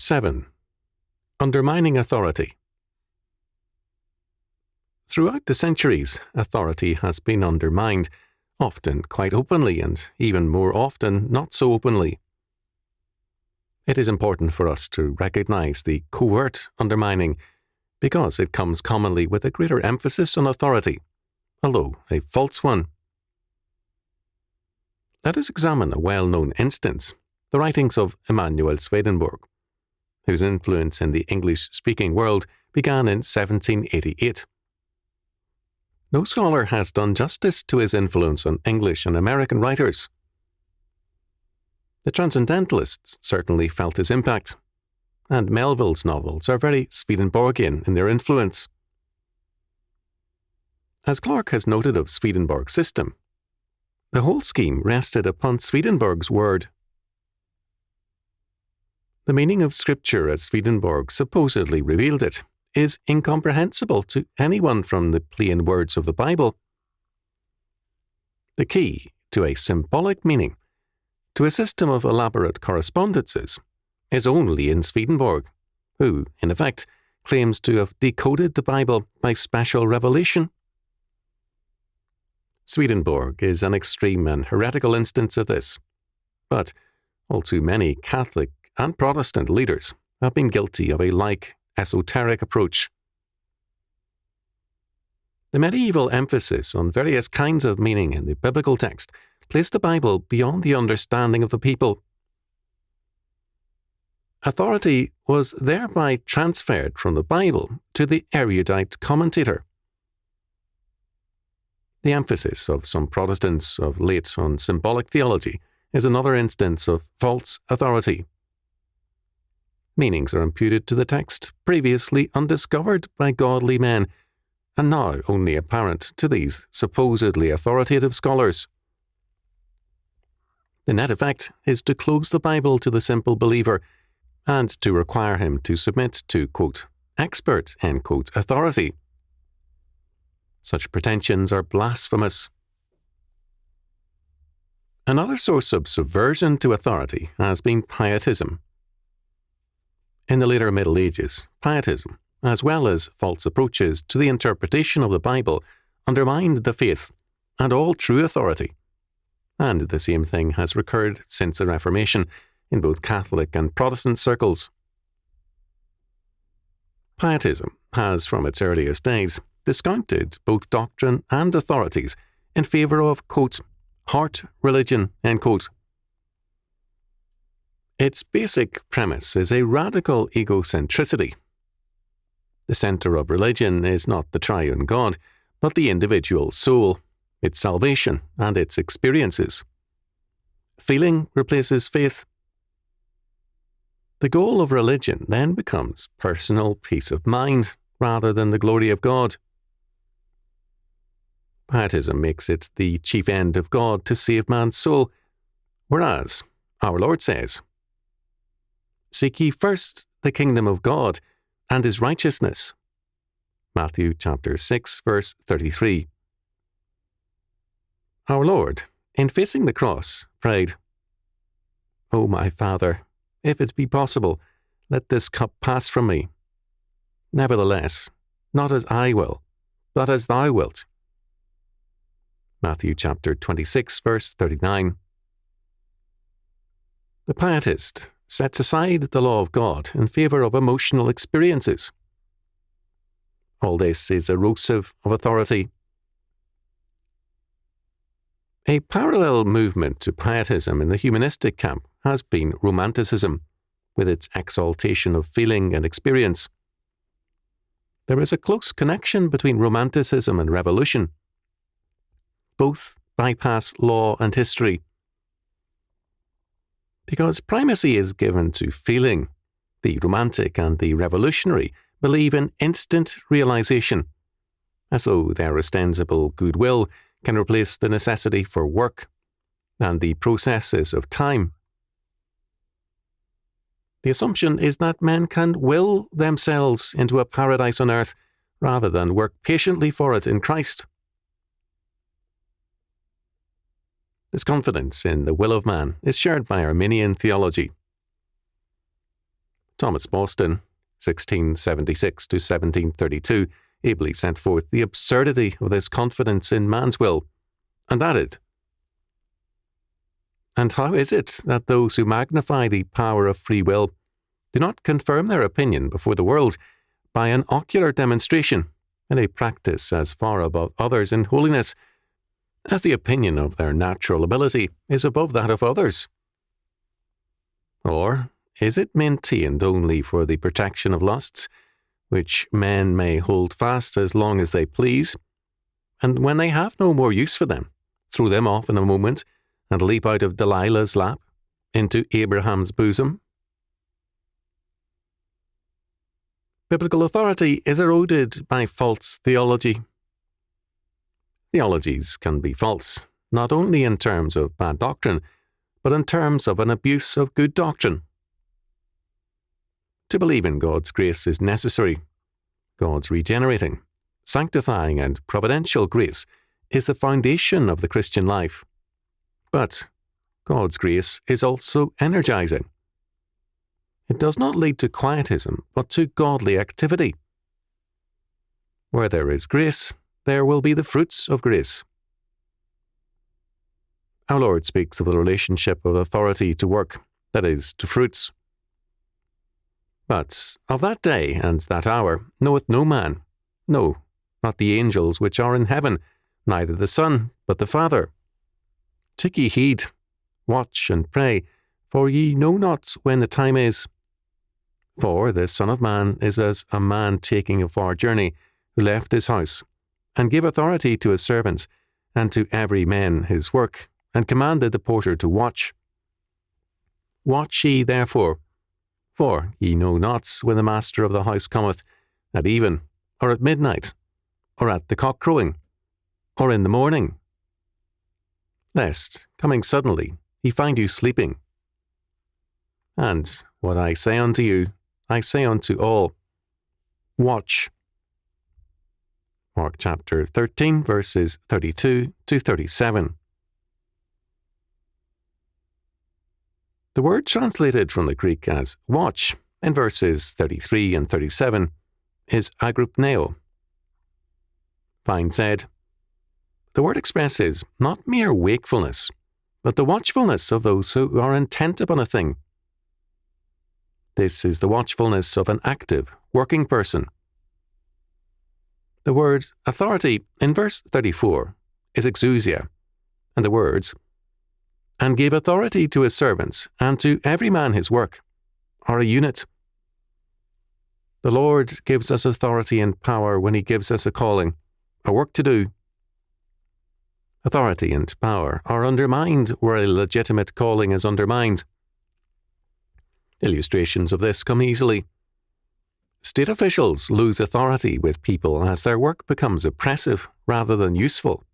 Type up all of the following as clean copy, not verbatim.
7. Undermining authority. Throughout the centuries, authority has been undermined, often quite openly and even more often not so openly. It is important for us to recognize the covert undermining because it comes commonly with a greater emphasis on authority, although a false one. Let us examine a well-known instance, the writings of Emanuel Swedenborg, whose influence in the English-speaking world began in 1788. No scholar has done justice to his influence on English and American writers. The Transcendentalists certainly felt his impact, and Melville's novels are very Swedenborgian in their influence. As Clarke has noted of Swedenborg's system, the whole scheme rested upon Swedenborg's word. The meaning of Scripture as Swedenborg supposedly revealed it is incomprehensible to anyone from the plain words of the Bible. The key to a symbolic meaning, to a system of elaborate correspondences, is only in Swedenborg, who, in effect, claims to have decoded the Bible by special revelation. Swedenborg is an extreme and heretical instance of this, but all too many Catholic and Protestant leaders have been guilty of a like esoteric approach. The medieval emphasis on various kinds of meaning in the biblical text placed the Bible beyond the understanding of the people. Authority was thereby transferred from the Bible to the erudite commentator. The emphasis of some Protestants of late on symbolic theology is another instance of false authority. Meanings are imputed to the text previously undiscovered by godly men, and now only apparent to these supposedly authoritative scholars. The net effect is to close the Bible to the simple believer and to require him to submit to, quote, expert, end quote, authority. Such pretensions are blasphemous. Another source of subversion to authority has been pietism. In the later Middle Ages, pietism, as well as false approaches to the interpretation of the Bible, undermined the faith and all true authority. And the same thing has recurred since the Reformation in both Catholic and Protestant circles. Pietism has, from its earliest days, discounted both doctrine and authorities in favour of, quote, heart religion, end quote. Its basic premise is a radical egocentricity. The centre of religion is not the triune God, but the individual soul, its salvation and its experiences. Feeling replaces faith. The goal of religion then becomes personal peace of mind rather than the glory of God. Pietism makes it the chief end of God to save man's soul, whereas our Lord says, "Seek ye first the kingdom of God and his righteousness." Matthew chapter 6, verse 33. Our Lord, in facing the cross, prayed, "O my Father, if it be possible, let this cup pass from me. Nevertheless, not as I will, but as thou wilt." Matthew chapter 26, verse 39. The pietist sets aside the law of God in favour of emotional experiences. All this is erosive of authority. A parallel movement to pietism in the humanistic camp has been Romanticism, with its exaltation of feeling and experience. There is a close connection between Romanticism and revolution. Both bypass law and history. Because primacy is given to feeling, the romantic and the revolutionary believe in instant realization, as though their ostensible goodwill can replace the necessity for work and the processes of time. The assumption is that men can will themselves into a paradise on earth rather than work patiently for it in Christ. This confidence in the will of man is shared by Arminian theology. Thomas Boston, 1676 to 1732, ably set forth the absurdity of this confidence in man's will, and added, "And how is it that those who magnify the power of free will do not confirm their opinion before the world by an ocular demonstration in a practice as far above others in holiness as the opinion of their natural ability is above that of others? Or is it maintained only for the protection of lusts, which men may hold fast as long as they please, and when they have no more use for them, throw them off in a moment, and leap out of Delilah's lap into Abraham's bosom?" Biblical authority is eroded by false theology. Theologies can be false, not only in terms of bad doctrine, but in terms of an abuse of good doctrine. To believe in God's grace is necessary. God's regenerating, sanctifying, and providential grace is the foundation of the Christian life. But God's grace is also energizing. It does not lead to quietism, but to godly activity. Where there is grace, there will be the fruits of grace. Our Lord speaks of the relationship of authority to work, that is, to fruits. "But of that day and that hour knoweth no man, no, not the angels which are in heaven, neither the Son, but the Father. Take ye heed, watch and pray, for ye know not when the time is. For the Son of Man is as a man taking a far journey, who left his house, and gave authority to his servants, and to every man his work, and commanded the porter to watch. Watch ye therefore, for ye know not when the master of the house cometh, at even, or at midnight, or at the cock crowing, or in the morning, lest, coming suddenly, he find you sleeping. And what I say unto you, I say unto all, watch." Mark chapter 13, verses 32 to 37. The word translated from the Greek as watch in verses 33 and 37 is agropneo. Vine said, "The word expresses not mere wakefulness, but the watchfulness of those who are intent upon a thing. This is the watchfulness of an active, working person." The word authority in verse 34 is exousia, and the words, "and gave authority to his servants, and to every man his work," are a unit. The Lord gives us authority and power when he gives us a calling, a work to do. Authority and power are undermined where a legitimate calling is undermined. Illustrations of this come easily. State officials lose authority with people as their work becomes oppressive rather than useful.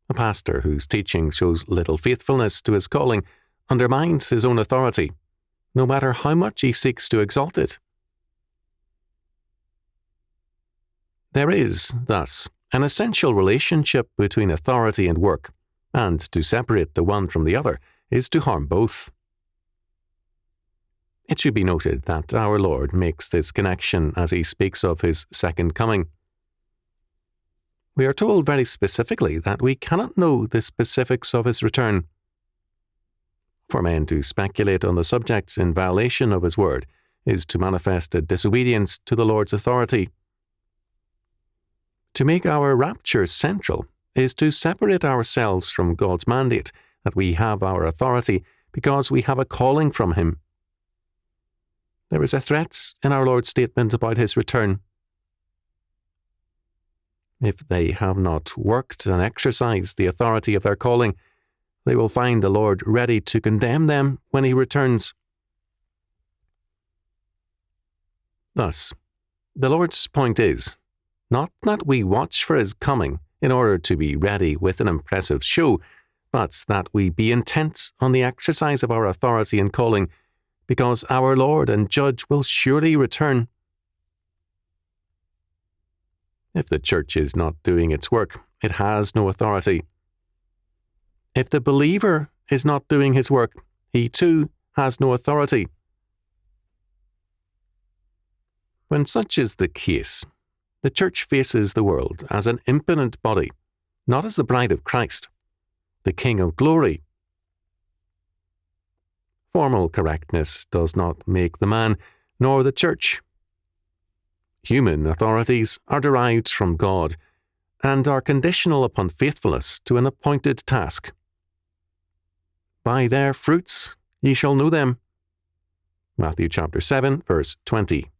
A pastor whose teaching shows little faithfulness to his calling undermines his own authority, no matter how much he seeks to exalt it. There is, thus, an essential relationship between authority and work, and to separate the one from the other is to harm both. It should be noted that our Lord makes this connection as he speaks of his second coming. We are told very specifically that we cannot know the specifics of his return. For men to speculate on the subjects in violation of his word is to manifest a disobedience to the Lord's authority. To make our rapture central is to separate ourselves from God's mandate that we have our authority because we have a calling from him. There is a threat in our Lord's statement about his return. If they have not worked and exercised the authority of their calling, they will find the Lord ready to condemn them when he returns. Thus, the Lord's point is, not that we watch for his coming in order to be ready with an impressive show, but that we be intent on the exercise of our authority and calling, because our Lord and Judge will surely return. If the church is not doing its work, it has no authority. If the believer is not doing his work, he too has no authority. When such is the case, the Church faces the world as an impotent body, not as the bride of Christ, the King of glory. Formal correctness does not make the man, nor the Church. Human authorities are derived from God, and are conditional upon faithfulness to an appointed task. By their fruits ye shall know them. Matthew chapter 7, verse 20.